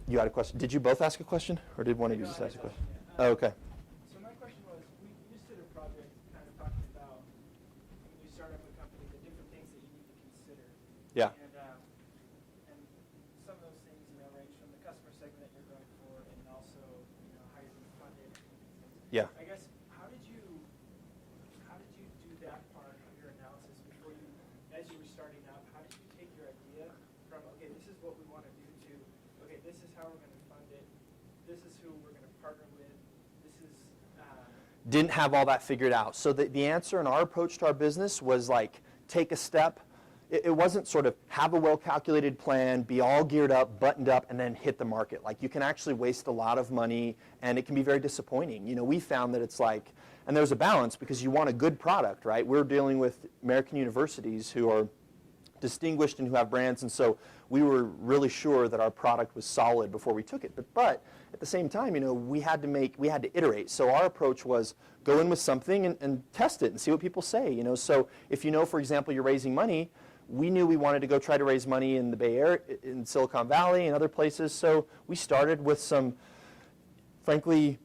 You had a question. Did you both ask a question, or did one of you just ask a question? Oh, okay. So my question was, we just did a project kind of talking about when you start up a company, the different things that you need to consider. Yeah. And some of those things, range from the customer segment that you're going for, and also, how you're going to fund it. Yeah. I guess, how did you do that part of your analysis before you, as you were starting out? How did you take your idea from, okay, this is what we want to do, to, okay, this is how we're going to fund it, this is who we're going to partner with, this is... Didn't have all that figured out. So the answer and our approach to our business was like, take a step. It wasn't sort of have a well-calculated plan, be all geared up, buttoned up, and then hit the market. Like, you can actually waste a lot of money, and it can be very disappointing. We found that it's like, and there's a balance because you want a good product, right? We're dealing with American universities who are distinguished and who have brands, and so we were really sure that our product was solid before we took it. But at the same time, we had to iterate. So our approach was go in with something and test it and see what people say. So if for example, you're raising money, we knew we wanted to go try to raise money in the Bay Area, in Silicon Valley, and other places. So we started with some, frankly,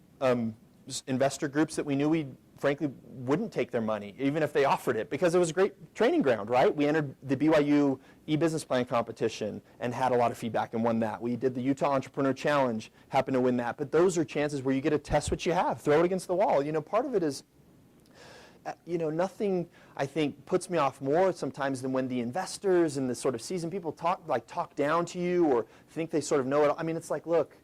investor groups that we knew we frankly wouldn't take their money, even if they offered it, because it was a great training ground, right? We entered the BYU e-business plan competition and had a lot of feedback and won that. We did the Utah Entrepreneur Challenge, happened to win that. But those are chances where you get to test what you have, throw it against the wall. Part of it is, nothing, I think, puts me off more sometimes than when the investors and the sort of seasoned people talk down to you or think they sort of know it all. I mean, it's like, look,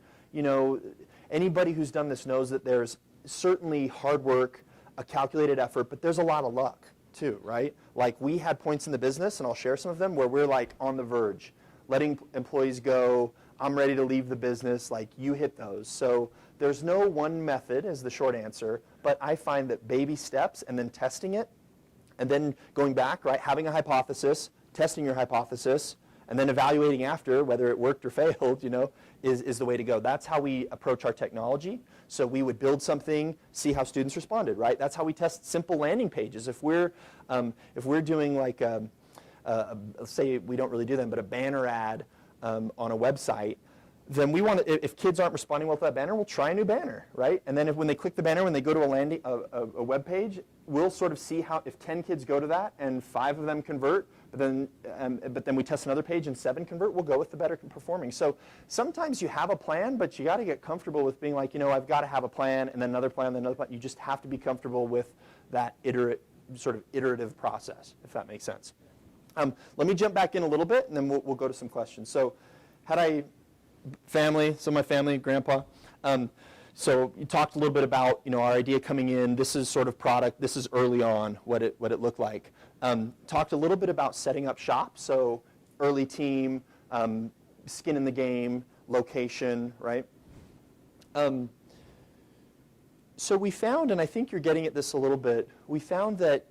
anybody who's done this knows that there's certainly hard work, a calculated effort, but there's a lot of luck too, right? Like, we had points in the business, and I'll share some of them, where we're like on the verge, letting employees go, I'm ready to leave the business, like, you hit those. So there's no one method is the short answer, but I find that baby steps and then testing it, and then going back, right, having a hypothesis, testing your hypothesis, and then evaluating after whether it worked or failed, is the way to go. That's how we approach our technology. So we would build something, see how students responded, right? That's how we test simple landing pages. If we're doing like, let's say we don't really do them, but a banner ad on a website, then we want to, if kids aren't responding well to that banner, we'll try a new banner, right? And then when they click the banner, when they go to a web page, we'll sort of see how, if 10 kids go to that and 5 of them convert, but then we test another page and 7 convert, we'll go with the better performing. So sometimes you have a plan, but you got to get comfortable with being like, I've got to have a plan, and then another plan, then another plan. You just have to be comfortable with that iterative process, if that makes sense. Let me jump back in a little bit, and then we'll go to some questions. So family, some of my family, grandpa. So you talked a little bit about our idea coming in. This is sort of product. This is early on what it looked like. Talked a little bit about setting up shop. So early team, skin in the game, location, right? So we found, and I think you're getting at this a little bit. We found that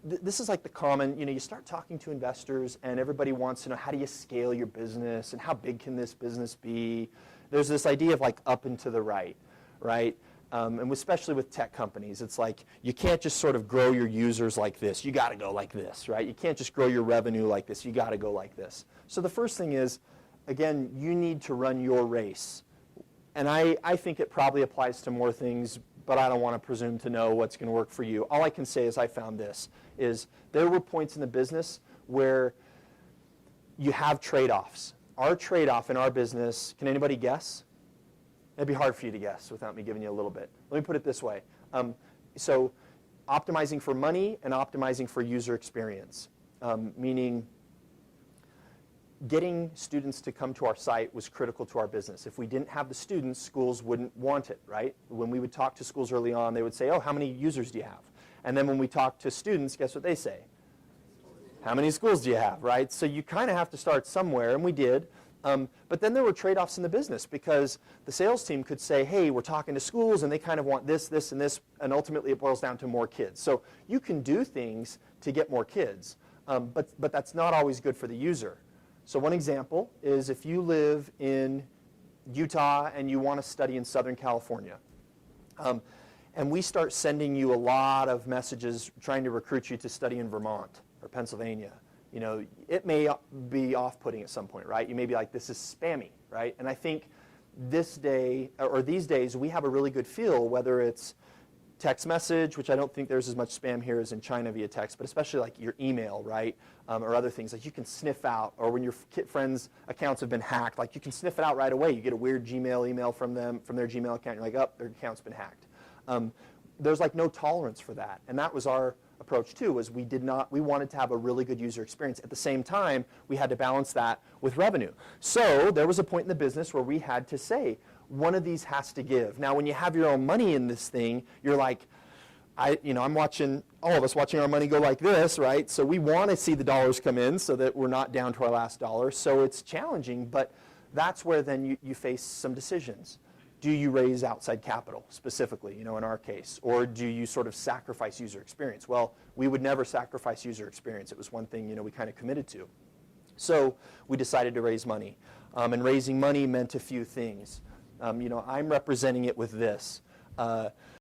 this is like the common, you start talking to investors and everybody wants to know, how do you scale your business and how big can this business be? There's this idea of like up and to the right, right? And especially with tech companies, it's like you can't just sort of grow your users like this. You got to go like this, right? You can't just grow your revenue like this. You got to go like this. So the first thing is, again, you need to run your race. And I think it probably applies to more things, but I don't want to presume to know what's going to work for you. All I can say is I found this, is there were points in the business where you have trade-offs. Our trade-off in our business, can anybody guess? It'd be hard for you to guess without me giving you a little bit. Let me put it this way. So optimizing for money and optimizing for user experience, meaning getting students to come to our site was critical to our business. If we didn't have the students, schools wouldn't want it, right? When we would talk to schools early on, they would say, oh, how many users do you have? And then when we talk to students, guess what they say? How many schools do you have, right? So you kind of have to start somewhere, and we did. But then there were trade-offs in the business because the sales team could say, hey, we're talking to schools, and they kind of want this, this, and this, and ultimately it boils down to more kids. So you can do things to get more kids, but that's not always good for the user. So one example is if you live in Utah and you want to study in Southern California, and we start sending you a lot of messages trying to recruit you to study in Vermont or Pennsylvania, it may be off-putting at some point, right? You may be like, this is spammy, right? And I think this day, or these days, we have a really good feel, whether it's text message, which I don't think there's as much spam here as in China via text, but especially like your email, right? Or other things like you can sniff out, or when your friends' accounts have been hacked, like you can sniff it out right away. You get a weird Gmail email from them, from their Gmail account, you're like, oh, their account's been hacked. There's like no tolerance for that. And that was our approach too, was we wanted to have a really good user experience. At the same time, we had to balance that with revenue. So there was a point in the business where we had to say, one of these has to give. Now, when you have your own money in this thing, you're like, I'm watching, all of us watching our money go like this, right? So we want to see the dollars come in so that we're not down to our last dollar. So it's challenging, but that's where then you face some decisions. Do you raise outside capital, specifically, in our case? Or do you sort of sacrifice user experience? Well, we would never sacrifice user experience. It was one thing, we kind of committed to. So we decided to raise money. And raising money meant a few things. I'm representing it with this.